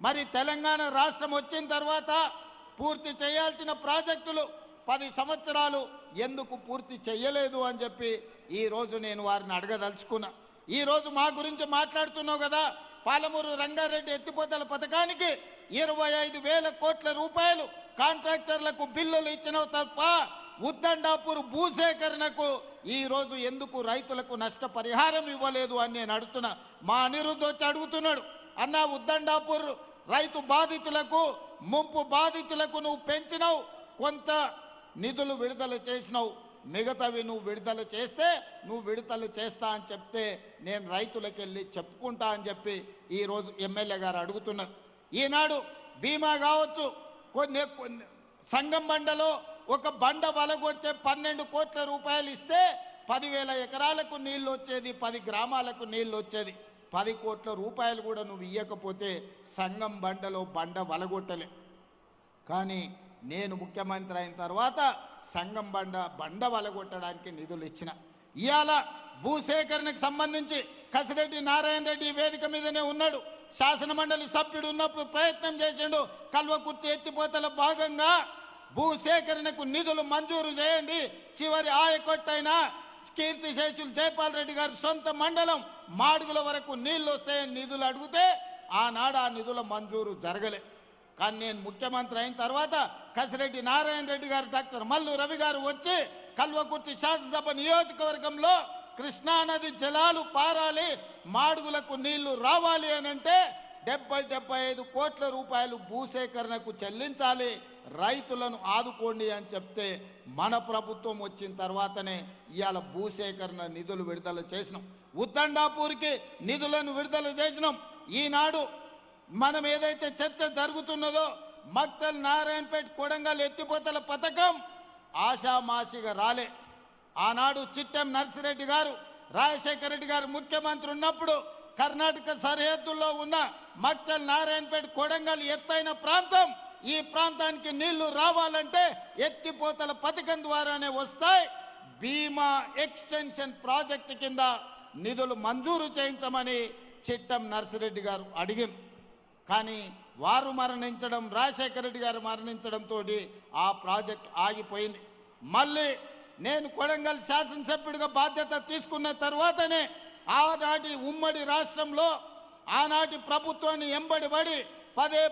మరి తెలంగాణ రాష్ట్రం వచ్చిన తర్వాత పూర్తి చేయాల్సిన ప్రాజెక్టులు 10 సంవత్సరాలు ఎందుకు పూర్తి చేయలేదు అని చెప్పి ఈరోజు నేను వారిని అడగదలుచుకున్నా. ఈరోజు మా గురించి మాట్లాడుతున్నావు కదా, పాలమూరు రంగారెడ్డి ఎత్తిపోతల పథకానికి 25,000 కోట్ల రూపాయలు కాంట్రాక్టర్లకు బిల్లులు ఇచ్చినవు తప్ప ఉద్దండాపూర్ భూసేకరణకు ఈరోజు ఎందుకు రైతులకు నష్టపరిహారం ఇవ్వలేదు అని నేను అడుగుతున్నా. మా అనిరుద్ధ్ వచ్చి అడుగుతున్నాడు, అన్న ఉద్దండాపూర్ రైతు బాధితులకు ముంపు బాధితులకు నువ్వు పెంచినావు, కొంత నిధులు విడుదల చేసినావు, మిగతావి నువ్వు విడుదల చేస్తే నువ్వు విడుదల చేస్తా అని చెప్తే నేను రైతులకు వెళ్ళి చెప్పుకుంటా అని చెప్పి ఈరోజు ఎమ్మెల్యే గారు అడుగుతున్నారు. ఈనాడు బీమా కావచ్చు, కొన్ని సంగం బండలో ఒక బండ వలగొడితే 12 కోట్ల రూపాయలు ఇస్తే 10,000 ఎకరాలకు నీళ్లు వచ్చేది, 10 గ్రామాలకు నీళ్లు వచ్చేది. 10 కోట్ల రూపాయలు కూడా నువ్వు ఇయ్యకపోతే సంగం బండలో బండ వలగొట్టలే. కానీ నేను ముఖ్యమంత్రి అయిన తర్వాత సంగం బండ వలగొట్టడానికి నిధులు ఇచ్చిన. ఇవాళ భూసేకరణకు సంబంధించి కసిరెడ్డి నారాయణ రెడ్డి వేదిక మీదనే ఉన్నాడు, శాసన మండలి సభ్యుడు ఉన్నప్పుడు ప్రయత్నం చేసిండు. కల్వకుర్తి ఎత్తిపోతల భాగంగా భూసేకరణకు నిధులు మంజూరు చేయండి, చివరి ఆయకొట్టైన కీర్తిశేషులు జైపాల్ రెడ్డి గారి సొంత మండలం మాడుగుల వరకు నీళ్లు వస్తాయని నిధులు అడిగితే ఆనాడు ఆ నిధుల మంజూరు జరగలే. కానీ నేను ముఖ్యమంత్రి అయిన తర్వాత కసిరెడ్డి నారాయణ రెడ్డి గారు, డాక్టర్ మల్లు రవి గారు వచ్చి కల్వకుర్తి శాసనసభ నియోజకవర్గంలో కృష్ణానది జలాలు పారాలి, మాడుగులకు నీళ్లు రావాలి అని అంటే 75 కోట్ల రూపాయలు భూసేకరణకు చెల్లించాలి, రైతులను ఆదుకోండి అని చెప్తే మన ప్రభుత్వం వచ్చిన తర్వాతనే ఇవాళ భూసేకరణ నిధులు విడుదల చేసినాం, ఉద్దండాపూర్కి నిధులను విడుదల చేసినాం. ఈనాడు మనం ఏదైతే చర్చ జరుగుతున్నదో మక్తల్ నారాయణపేట కొడంగల్ ఎత్తిపోతల పథకం ఆషామాషిగా రాలే. ఆనాడు చిట్టెం నర్సిరెడ్డి గారు, రాజశేఖర రెడ్డి గారు ముఖ్యమంత్రి ఉన్నప్పుడు కర్ణాటక సరిహద్దుల్లో ఉన్న మక్తల్ నారాయణపేట కొడంగల్ ఎత్తైన ప్రాంతం, ఈ ప్రాంతానికి నీళ్లు రావాలంటే ఎత్తిపోతల పథకం ద్వారానే వస్తాయి. భీమా ఎక్స్టెన్షన్ ప్రాజెక్టు కింద నిధులు మంజూరు చేయించమని చిట్టం నర్సిరెడ్డి గారు అడిగారు. కానీ వారు మరణించడం, రాజశేఖర రెడ్డి గారు మరణించడంతో ఆ ప్రాజెక్ట్ ఆగిపోయింది. మళ్ళీ నేను కొడంగల్ శాసనసభ్యుడిగా బాధ్యత తీసుకున్న తర్వాతనే ఆనాటి ఉమ్మడి రాష్ట్రంలో ఆనాటి ప్రభుత్వాన్ని ఎంబడిపడి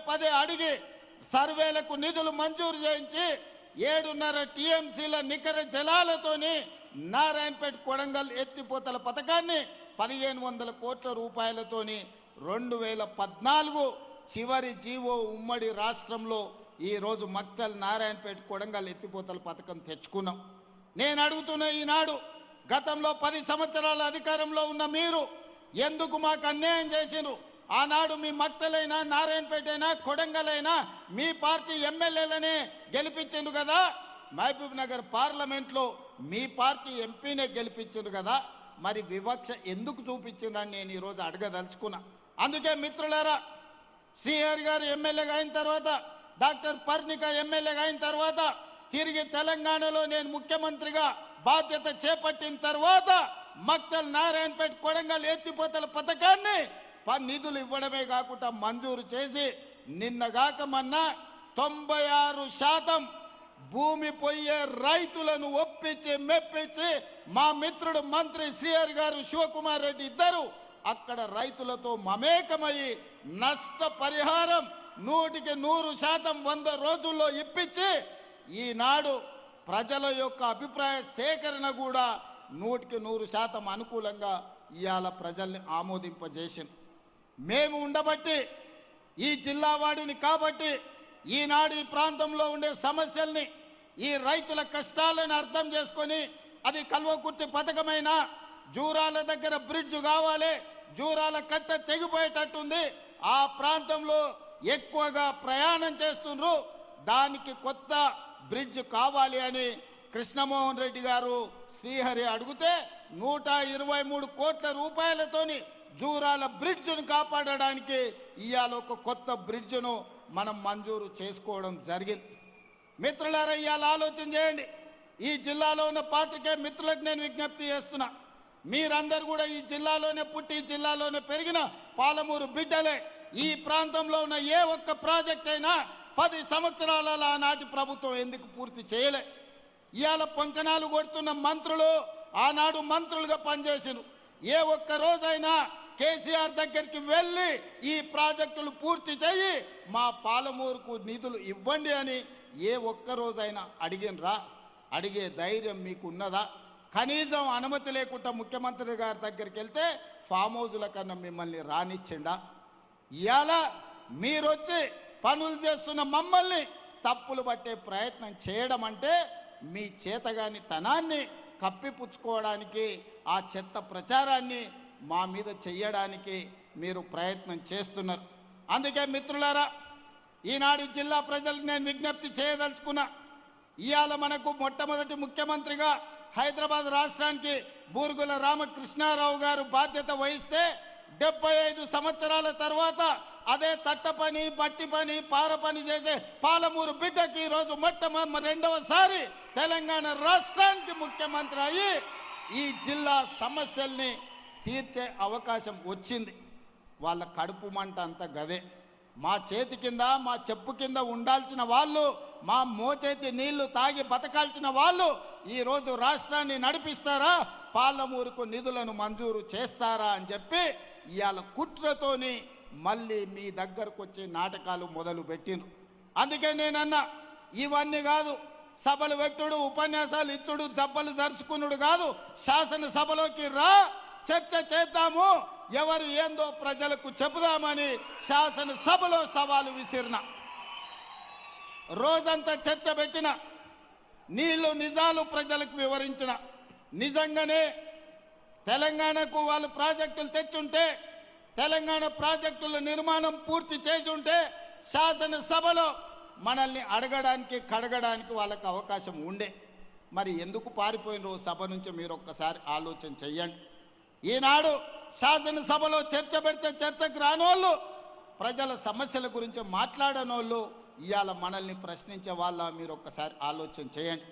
పదే అడిగి సర్వేలకు నిధులు మంజూరు చేయించి 7.5 టీఎంసీల నికర జలాలతోని నారాయణపేట కొడంగల్ ఎత్తిపోతల పథకాన్ని 1,500 కోట్ల రూపాయలతోని 2014 చివరి జీవో ఉమ్మడి రాష్ట్రంలో ఈరోజు మక్తల్ నారాయణపేట కొడంగల్ ఎత్తిపోతల పథకం తెచ్చుకున్నాం. నేను అడుగుతున్న ఈనాడు గతంలో 10 సంవత్సరాల అధికారంలో ఉన్న మీరు ఎందుకు మాకు అన్యాయం చేసిరు? ఆనాడు మీ మక్తలైనా నారాయణపేట అయినా కొడంగల్ అయినా మీ పార్టీ ఎమ్మెల్యేలనే గెలిపించిండు కదా, మహబూబ్ నగర్ పార్లమెంట్లో మీ పార్టీ ఎంపీనే గెలిపించిండు కదా, మరి వివక్ష ఎందుకు చూపించిందని నేను ఈరోజు అడగదలుచుకున్నా. అందుకే మిత్రులారా, శ్రీహరి గారు ఎమ్మెల్యేగా అయిన తర్వాత, డాక్టర్ పర్ణిక ఎమ్మెల్యేగా అయిన తర్వాత, తిరిగి తెలంగాణలో నేను ముఖ్యమంత్రిగా బాధ్యత చేపట్టిన తర్వాత మక్తల్ నారాయణపేట కొడంగల్ ఎత్తిపోతల పథకాన్ని నిధులు ఇవ్వడమే కాకుండా మంజూరు చేసి నిన్నగాక మొన్న 96% భూమి పోయే రైతులను ఒప్పించి మెప్పించి మా మిత్రుడు మంత్రి శ్రీహరి గారు, శివకుమార్ రెడ్డి ఇద్దరు అక్కడ రైతులతో మమేకమయ్యి నష్టపరిహారం 100% 100 రోజుల్లో ఇప్పించి ఈనాడు ప్రజల యొక్క అభిప్రాయ సేకరణ కూడా 100% అనుకూలంగా ఇవాళ ప్రజల్ని ఆమోదింపజేసింది. మేము ఉండబట్టి, ఈ జిల్లా వాడిని కాబట్టి ఈనాడు ఈ ప్రాంతంలో ఉండే సమస్యల్ని, ఈ రైతుల కష్టాలను అర్థం చేసుకొని, అది కల్వకుర్తి పథకమైన జూరాల దగ్గర బ్రిడ్జ్ కావాలి, జూరాల కట్ట తెగిపోయేటట్టుంది, ఆ ప్రాంతంలో ఎక్కువగా ప్రయాణం చేస్తుండ్రు, దానికి కొత్త బ్రిడ్జ్ కావాలి అని కృష్ణమోహన్ రెడ్డి గారు శ్రీహరి అడిగితే 123 కోట్ల రూపాయలతోని జూరాల బ్రిడ్జ్ను కాపాడడానికి ఇవాళ ఒక కొత్త బ్రిడ్జ్ను మనం మంజూరు చేసుకోవడం జరిగింది. మిత్రులారా, ఇవాళ ఆలోచన చేయండి. ఈ జిల్లాలో ఉన్న పాత్రికేయ మిత్రులకు నేను విజ్ఞప్తి చేస్తున్నా, మీరందరూ కూడా ఈ జిల్లాలోనే పుట్టి ఈ జిల్లాలోనే పెరిగిన పాలమూరు బిడ్డలే. ఈ ప్రాంతంలో ఉన్న ఏ ఒక్క ప్రాజెక్ట్ అయినా 10 సంవత్సరాల ఆనాటి ప్రభుత్వం ఎందుకు పూర్తి చేయలే? ఇవాళ పొంకనాలు కొడుతున్న మంత్రులు ఆనాడు మంత్రులుగా పనిచేసిరు. ఏ ఒక్క రోజైనా కేసీఆర్ దగ్గరికి వెళ్ళి ఈ ప్రాజెక్టులు పూర్తి చేయి, మా పాలమూరుకు నిధులు ఇవ్వండి అని ఏ ఒక్క రోజైనా అడిగినరా? అడిగే ధైర్యం మీకు ఉన్నదా? కనీసం అనుమతి లేకుండా ముఖ్యమంత్రి గారి దగ్గరికి వెళ్తే ఫామ్ హౌజుల కన్నా మిమ్మల్ని రానిచ్చిండా? ఇవాళ మీరొచ్చి పనులు చేస్తున్న మమ్మల్ని తప్పులు పట్టే ప్రయత్నం చేయడం అంటే మీ చేతగాని తనాన్ని కప్పిపుచ్చుకోవడానికి, ఆ చెత్త ప్రచారాన్ని మా మీద చెయ్యడానికి మీరు ప్రయత్నం చేస్తున్నారు. అందుకే మిత్రులారా, ఈనాడు జిల్లా ప్రజలకు నేను విజ్ఞప్తి చేయదలుచుకున్నా. ఇవాళ మనకు మొట్టమొదటి ముఖ్యమంత్రిగా హైదరాబాద్ రాష్ట్రానికి బూరుగుల రామకృష్ణారావు గారు బాధ్యత వహిస్తే 75 సంవత్సరాల తర్వాత అదే తట్ట పని, బట్టి పని, పార పని చేసే పాలమూరు బిడ్డకి ఈరోజు రెండవసారి తెలంగాణ రాష్ట్రానికి ముఖ్యమంత్రి అయ్యి ఈ జిల్లా సమస్యల్ని తీర్చే అవకాశం వచ్చింది. వాళ్ళ కడుపు మంట అంతా గదే. మా చేతి కింద, మా చెప్పు కింద ఉండాల్సిన వాళ్ళు, మా మోచేతి నీళ్లు తాగి బతకాల్సిన వాళ్ళు ఈరోజు రాష్ట్రాన్ని నడిపిస్తారా, పాలమూరుకు నిధులను మంజూరు చేస్తారా అని చెప్పి ఇవాళ కుట్రతోని మళ్ళీ మీ దగ్గరకు వచ్చే నాటకాలు మొదలు పెట్టిండ్రు. అందుకే నేనన్నా, ఇవన్నీ కాదు, సభలు పెట్టుడు, ఉపన్యాసాలు ఇచ్చుడు, జబ్బలు జరుచుకున్నాడు కాదు, శాసనసభలోకి రా, చర్చ చేద్దాము, ఎవరు ఏందో ప్రజలకు చెబుదామని శాసనసభలో సవాలు విసిరిన. రోజంతా చర్చ పెట్టిన, నీళ్లు నిజాలు ప్రజలకు వివరించిన. నిజంగానే తెలంగాణకు వాళ్ళు ప్రాజెక్టులు తెచ్చుంటే, తెలంగాణ ప్రాజెక్టుల నిర్మాణం పూర్తి చేసి ఉంటే శాసనసభలో మనల్ని అడగడానికి, కడగడానికి వాళ్ళకు అవకాశం ఉండే. మరి ఎందుకు పారిపోయినరో సభ నుంచి మీరు ఒక్కసారి ఆలోచన చెయ్యండి. ఈనాడు శాసనసభలో చర్చ పెడితే చర్చకు రానోళ్ళు, ప్రజల సమస్యల గురించి మాట్లాడనోళ్ళు ఇవాళ మనల్ని ప్రశ్నించే వాళ్ళ మీరు ఒక్కసారి ఆలోచన చేయండి.